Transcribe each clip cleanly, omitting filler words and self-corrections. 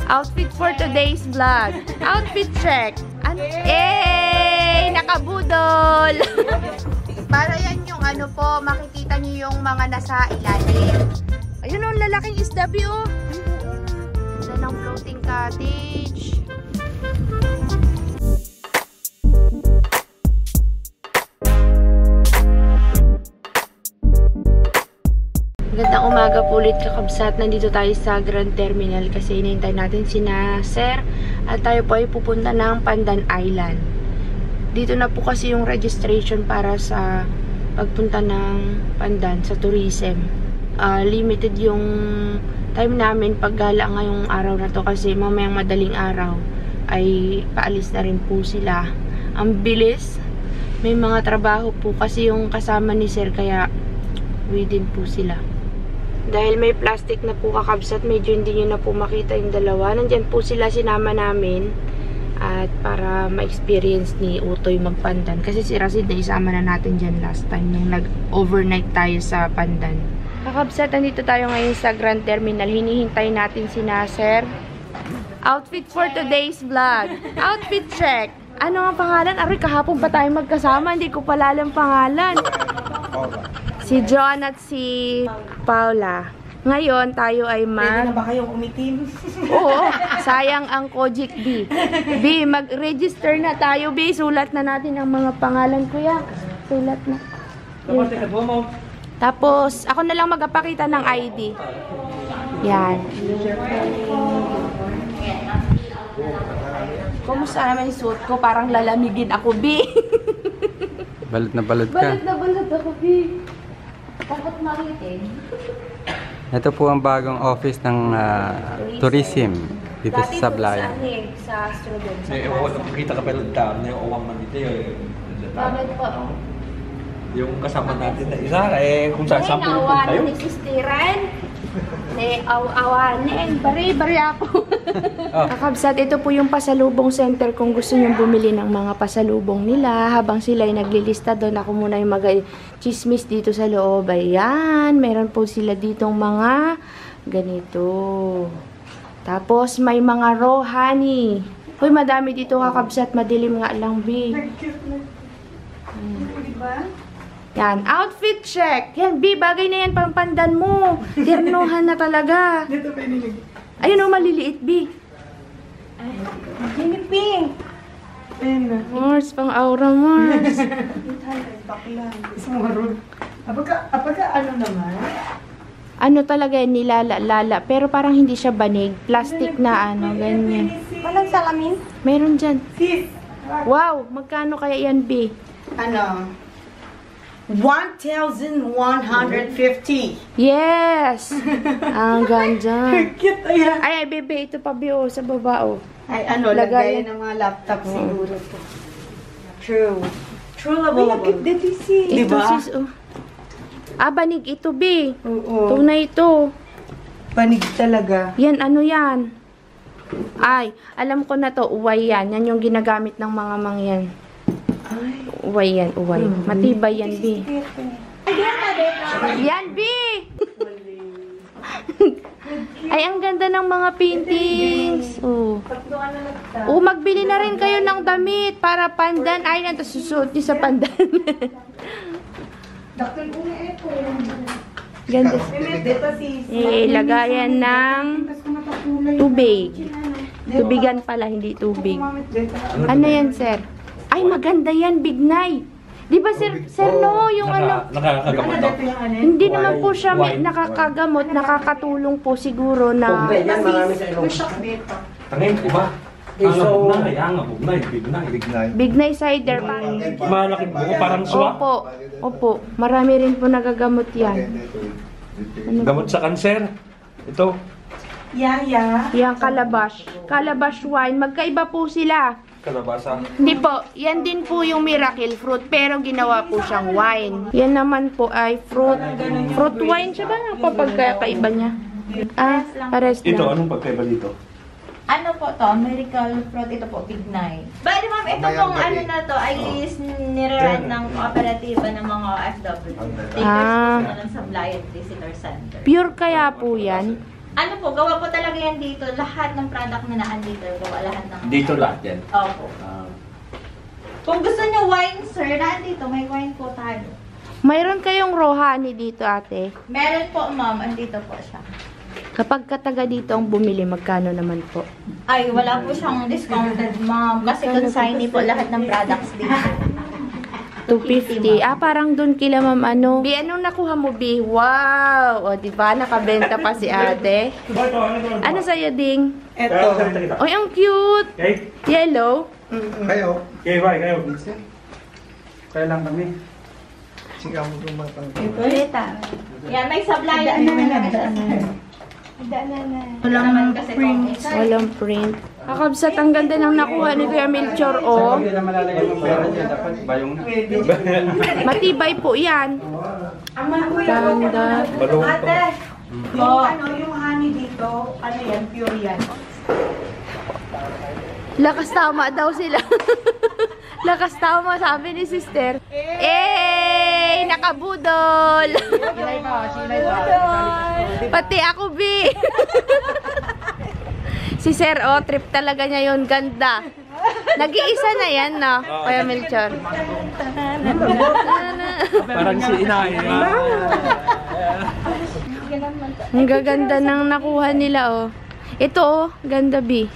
Outfit for today's vlog. Outfit check. Ano? Eh, nakabudol. Para yan yung ano po, makikita niyo yung mga nasa ilalim. Ayun o, lalaking isda, oh. Ganda ng floating cottage. Magandang umaga po ulit, kakabsat. Nandito tayo sa Grand Terminal kasi inintay natin sina Sir at tayo po ay pupunta ng Pandan Island. Dito na po kasi yung registration para sa pagpunta ng Pandan sa tourism. Limited yung time namin paggala ngayong araw na to kasi mamayang madaling araw ay paalis na rin po sila. Ang bilis. May mga trabaho po kasi yung kasama ni Sir kaya within po sila. Dahil may plastic na po kakabsat, medyo hindi nyo na po makita yung dalawa. Nandyan po sila, sinama namin. At para ma-experience ni Utoy magpandan. Kasi si Rasid na isama na natin dyan last time nung nag-overnight tayo sa Pandan. Kakabsat, nandito tayo ngayon sa Grand Terminal. Hinihintay natin si Nasser. Outfit for today's vlog. Outfit check. Ano ang pangalan? Aray, kahapon pa tayo magkasama. Hindi ko pala alam pangalan. Si John at si Paula. Ngayon, tayo ay Pwede na ba kayong umitim? Oo, sayang ang Kojik B. B, mag-register na tayo, B. Sulat na natin ang mga pangalan, kuya. Sulat na. Tapos, ako na lang magpapakita ng ID. Yan. Kumusta naman yung suot ko? Parang lalamigin ako, B. Balot na balot ka. Balot na balot ako, B. Takot makitin. Ito po ang bagong office ng tourism dito sa Sablayan. Dati po sa Astrogon. Nakikita ka pala dam, yung uwang man dito yun. Bakit po? Yung kasama natin na isa, kung saan saan pupunta tayo. Ni Sistiran. Awanin. Bari ako. Kakabsat, ito po yung pasalubong center kung gusto nyo bumili ng mga pasalubong nila. Habang sila ay naglilista doon, ako muna yung mag-chismis dito sa loob. Ayan, meron po sila ditong mga ganito. Tapos may mga raw honey. Uy, madami dito kakabsat, madilim nga lang, B. Yan, outfit check. Yan, B, bagay na yan pang pandan mo. Ternohan na talaga. Ayun o, maliliit, B. Mini pink. Mars, pang aura, Mars. Apagka ano naman? Ano talaga yan, nilala-lala. Pero parang hindi siya banig. Plastic na ano, ganyan. Walang salamin? Meron dyan. Sis. Wow, magkano kaya yan, B? Ano? 1,150. Yes! Ang ganda. Cute, ayan. Ay, bebe, ito pa, B, oh, sa baba, oh. Ay, ano, lagay ng mga laptop siguro to. True. True labo. Ay, cute dito, sis. Ito, Diba? sis, oh. Ah, banig ito, B. Oo. Tunay ito. Panig talaga. Yan, ano yan? Ay, alam ko na to, uway yan. Yan yung ginagamit ng mga mangyan. Ay. Uway yan, uway. Matibay yan, B. Yan, B! Ay, ang ganda ng mga paintings. Oh. Oh, magbili na rin kayo ng damit para pandan. Ay, nanta susuot niyo sa pandan. Ganda. Lagayan ng tubig. Tubigan pala, hindi tubig. Ano yan, sir? Ay, maganda yan, Bignay. Di ba, sir no, yung Nakakagamot ba? hindi naman po siya nakakagamot, nakakatulong po siguro na... Tangin, iba. Bignay cider. Malaking buko, parang suwa. Opo. Marami rin po nagagamot yan. Gamot sa kanser. Ito. Yaya. Yan, calabash. Calabash wine. Magkaiba po sila. Kalabasa. Hindi po. Yan din po yung miracle fruit. Pero ginawa po siyang wine. Yan naman po ay fruit. Fruit wine siya ba? Kapagkaiba niya. Ah, pares Ito, lang. anong pagkaiba dito? Ano po to? Miracle fruit. Ito po, Bignay. Bali ma'am, ito pong ano na to ay nire-run ng kooperatiba ng mga OFW. Takers po sila ng Sablayan Visitor Center. Pure kaya po yan. Ano po, gawa po talaga yan dito. Lahat ng product na naandito, gawa lahat ng... Dito lahat yan. Opo. Kung gusto nyo wine, sir, naandito, may wine po tayo. Mayroon kayong raw honey dito, ate? Meron po, ma'am. Andito po siya. Kapag kataga dito ang bumili, magkano naman po? Ay, wala po siyang discounted, ma'am. Kasi consignee po lahat ng products dito. 250. Ah, parang doon kila ma'am ano. Bi, anong nakuha mo, Bi? Wow! O, diba? Nakabenta pa si ate. Ano sa'yo, Ding? Eto. Oy, ang cute! Yellow? Kayo? Kaya lang kami. Sigaw mo tumatang. Ulita. Yan, may sablay na. Walang print. Walang print. Kakabsat, ang ganda ng nakuha ni Kuya Melchor, oh. Hindi na malalagay yung pera dyan. Dapat bayong na. Matibay po yan. Ganda. Ate, yung honey dito, ano yan, pure yan. Lakas tama daw sila. Lakas tama, sabi ni sister. Eh, nakabudol. Pati ako, Bi. Si Sir, oh, trip talaga niya yun. Ganda. Nag-iisa na yan, no? Kuya Melchor. Parang si inay. Ang gaganda ng nakuha nila, oh. Ito, oh, ganda, Bi.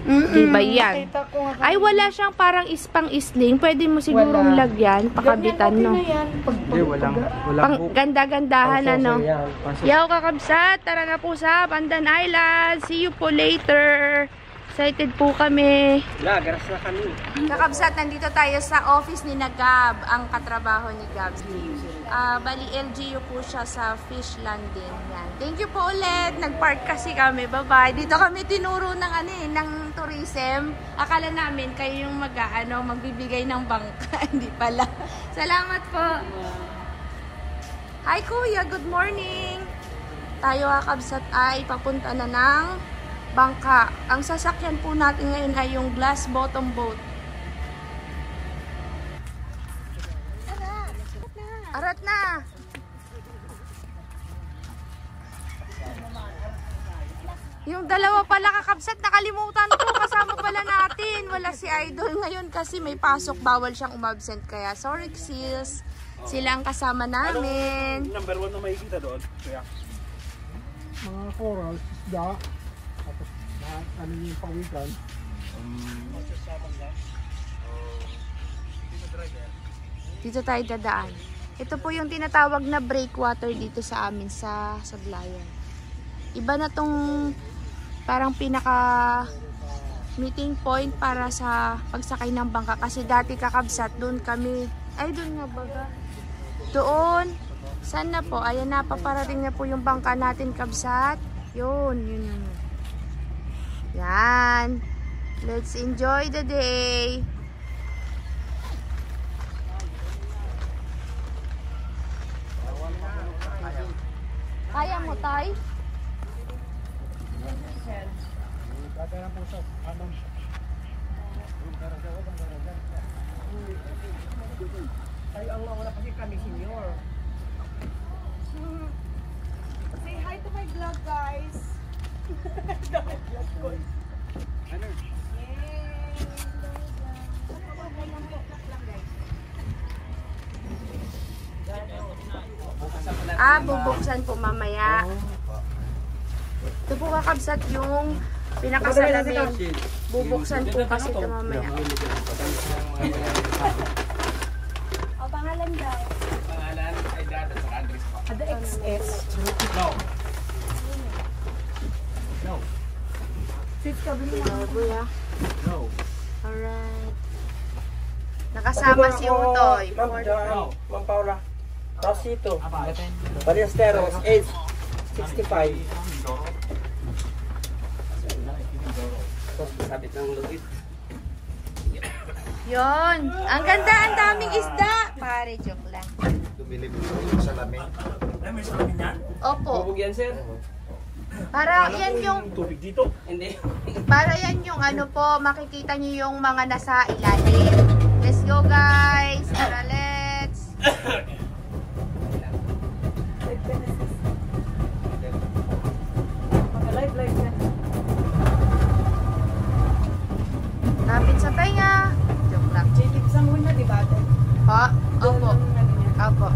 Diba yan? Ay, wala siyang parang ispang-isling. Pwede mo sigurong lagyan, pakabitan, no? Hindi, walang Pang hook. ganda-gandahan, ano? Yan. Yaw, kakabsat! Tara na po sa Pandan Island. See you po later. Excited po kami. Garas na kami. Kakabsat, nandito tayo sa office ni Gab, ang katrabaho ni Gab. Bali, LGU po siya sa Fish Landing. Yan. Thank you po ulit. Nag-park kasi kami. Bye-bye. Dito kami tinuro ng, ng tourism. Akala namin kayo yung magbibigay ng bangka. Hindi pala. Salamat po. Hi, Kuya. Good morning. Tayo, kakabsat, ay papunta na ng bangka. Ang sasakyan po natin ngayon ay yung glass bottom boat. Arat na! Yung dalawa pala, kakabsat, nakalimutan ko. Kasama pala natin. Wala si Idol ngayon kasi may pasok. Bawal siyang umabsent. Kaya sorry, sis. Sila ang kasama namin. Number 1 na makikita doon. Kaya. Mga corals, isda. Tapos lahat, ano yung pawikan. Dito tayo dadaan. Ito po yung tinatawag na breakwater dito sa amin sa Sablayan. Iba na tong parang pinaka meeting point para sa pagsakay ng bangka. Kasi dati, kakabsat, doon kami. Ay, doon nga baga. Doon. Saan na po? Ayan, napaparating na po yung bangka natin, kabsat. Yun. Yan. Let's enjoy the day. Kaya mo, Tay? Ay, ang wala kasi kami senior. Say hi to my vlog, guys. Bubuksan po mamaya. Ito po, kakabsat, yung pinakasalamin. Bubuksan po kasi ito mamaya. O, pangalan daw. Pangalan ay data sa address ko. Ada XS. No. Fit ka ba naman? Kuya. No. Alright. Nakasama si Utoy. Ma'am Paula. Rosito. Ballesteros, age 65. Sabit ng lugit. Yon. Ang ganda, ang daming isda. Pare, joke lang. Bumili ko yung salamin. May salamin yan? Opo. Bubog yan, sir? Para yan yung, Tubig dito? Hindi. para yan yung ano po, makikita niyo yung mga nasa ilalim. Let's go, guys. Tara, let's. Pa? Opo. Opo.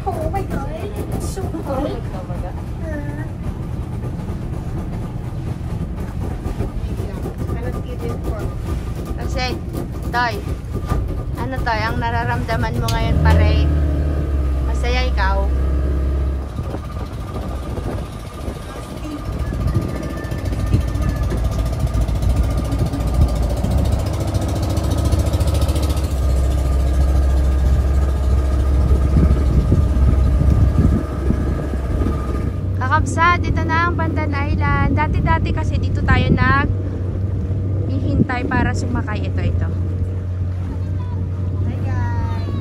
Oh my God, it's so cold. Kasi, Toy, ano Toy, ang nararamdaman mo ngayon pare? Masaya ikaw? Kakabsat, ito na ang Pandan Island. Dati-dati kasi dito tayo hihintay para sumakay. Ito. Hi guys.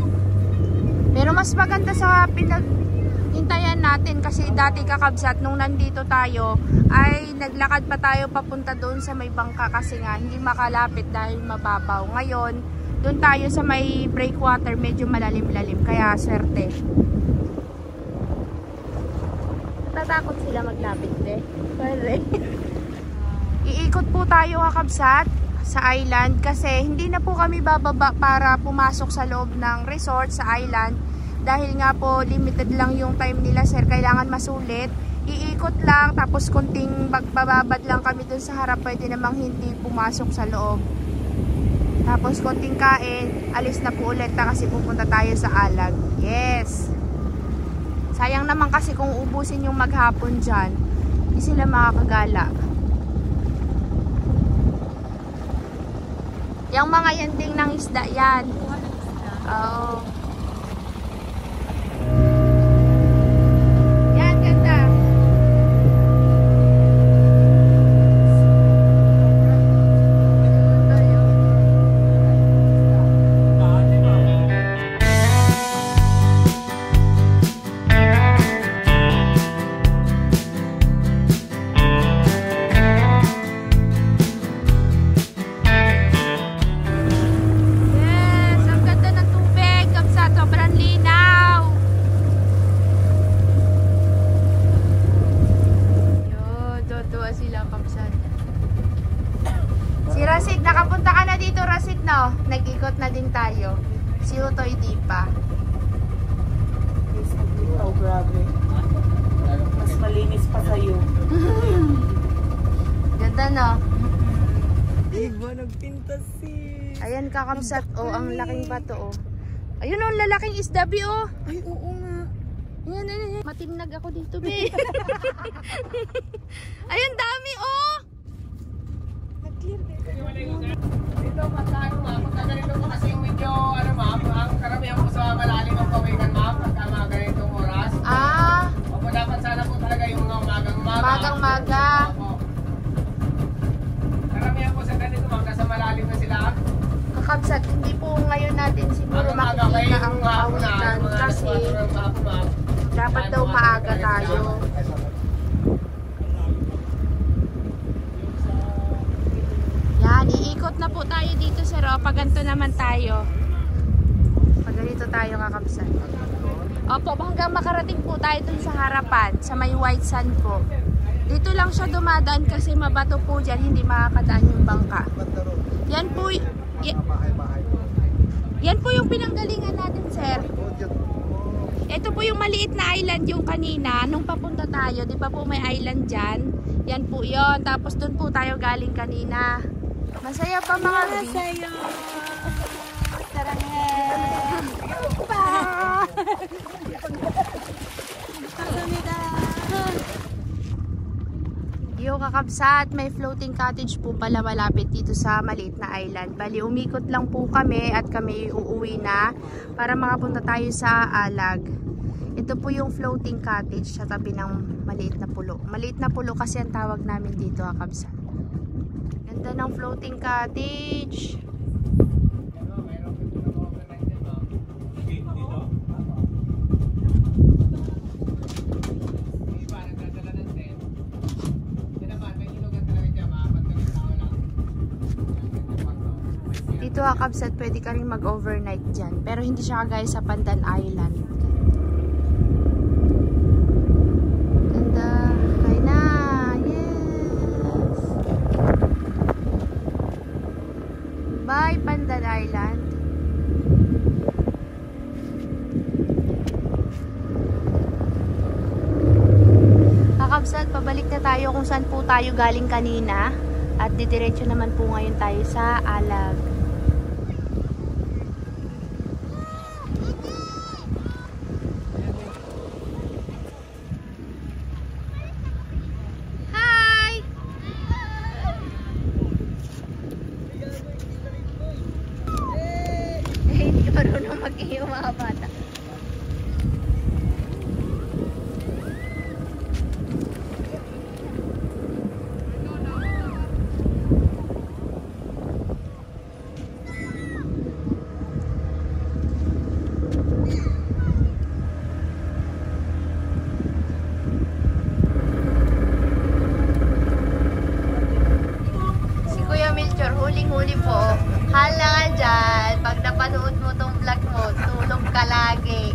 Pero mas maganda sa pinaghintayan natin kasi dati kakabsat nung nandito tayo ay naglakad pa tayo papunta doon sa may bangka kasi nga hindi makalapit dahil mababaw. Ngayon, doon tayo sa may breakwater, medyo malalim-lalim kaya swerte. Natakot sila maglapit pare. Iikot po tayo kakabsat sa island kasi hindi na po kami bababa para pumasok sa loob ng resort sa island dahil nga po limited lang yung time nila sir, kailangan masulit. Iikot lang tapos kunting bababad lang kami dun sa harap, pwede namang hindi pumasok sa loob. Tapos kunting kain, alis na po ulit kasi pupunta tayo sa Alag. Yes! Sayang naman kasi kung ubusin yung maghapon dyan, hindi sila makakagala. Yung mga yanding ng isda yan. Oo. Yan, ganda. Nag-ikot na din tayo. Si Utoy di pa. Oh, grabe. Mas malinis pa sa'yo. Ganda no? Diba nagpinta si... Ayan kakabsat. Oh, ang laking bato oh. Ayun oh, lalaking isda bi oh. Ay, oo nga. Ayan. Matinag ako dito be. Ayun dami oh. Nag-clear din. Dito, pagka ganito po kasi yung medyo, ma'am, ang karamihan po sa malalim ng pawikan, ma'am, pagka mga ganitong oras. Opo, dapat sana po talaga yung mga Magang-maga. Opo. Karamihan po sa ganito, ma'am, nasa malalim na sila. Kakabsat, hindi po ngayon natin siguro makikita ang pawikan kasi dapat daw maaga tayo. Yan, iikot na po tayo dito sir. O, pag ganito naman tayo. Pag ganito tayo kakabsat. Opo, hanggang makarating po tayo dun sa harapan, sa may white sand po. Dito lang siya dumadaan kasi mabato po dyan, hindi makakadaan yung bangka. Yan po, yan po yung pinanggalingan natin sir. Ito po yung maliit na island yung kanina, nung papunta tayo, di ba po may island dyan? Yan po yon. Tapos dun po tayo galing kanina. Masaya pa mga bi? Masaya. Saranghen. Yo kakabsat, may floating cottage po pala malapit dito sa maliit na island. Bali, umikot lang po kami at kami uuwi na para makapunta tayo sa Alag. Ito po yung floating cottage sa tabi ng maliit na pulo. Maliit na pulo kasi ang tawag namin dito kakabsat. Ganda ng floating cottage. Dito kakabsat, pwede ka rin mag-overnight dyan. Pero hindi siya kagaya sa Pandan Island. Ganda. by Pandan Island. Kakabsat, pabalik na tayo kung saan po tayo galing kanina. At didiretso naman po ngayon tayo sa Alag. Hi! Hindi marunong mag-iyo mga bata. Huling-huli po. Hala ka dyan. Pag napanood mo tong vlog mo, tulog ka lagi.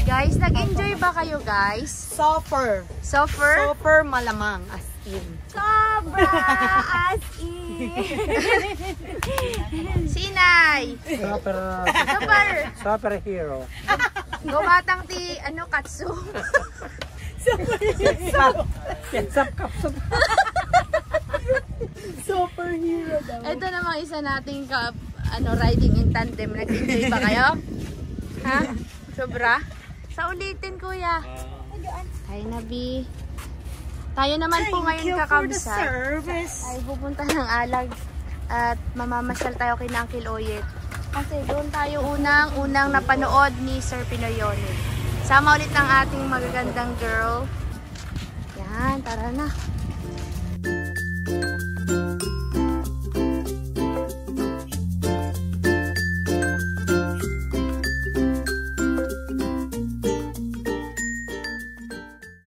Guys, nag-enjoy ba kayo guys? Super. Super? Super malamang as in. Sobra as in. Sinay. Super hero. Gumatang ti, katsu. Superhero daw. Ito namang isa nating riding in tandem. Nag-enjoy ba kayo? Ha? Sobra? Sa ulitin, kuya. Hi, Nabi. Tayo naman po ngayon kakamsa. Ay pupunta ng Alag at mamamasyal tayo kay Uncle Oyet. Kasi doon tayo unang napanood ni Sir Pinoy Yonit. Sama ulit ng ating magagandang girl. Yan, tara na.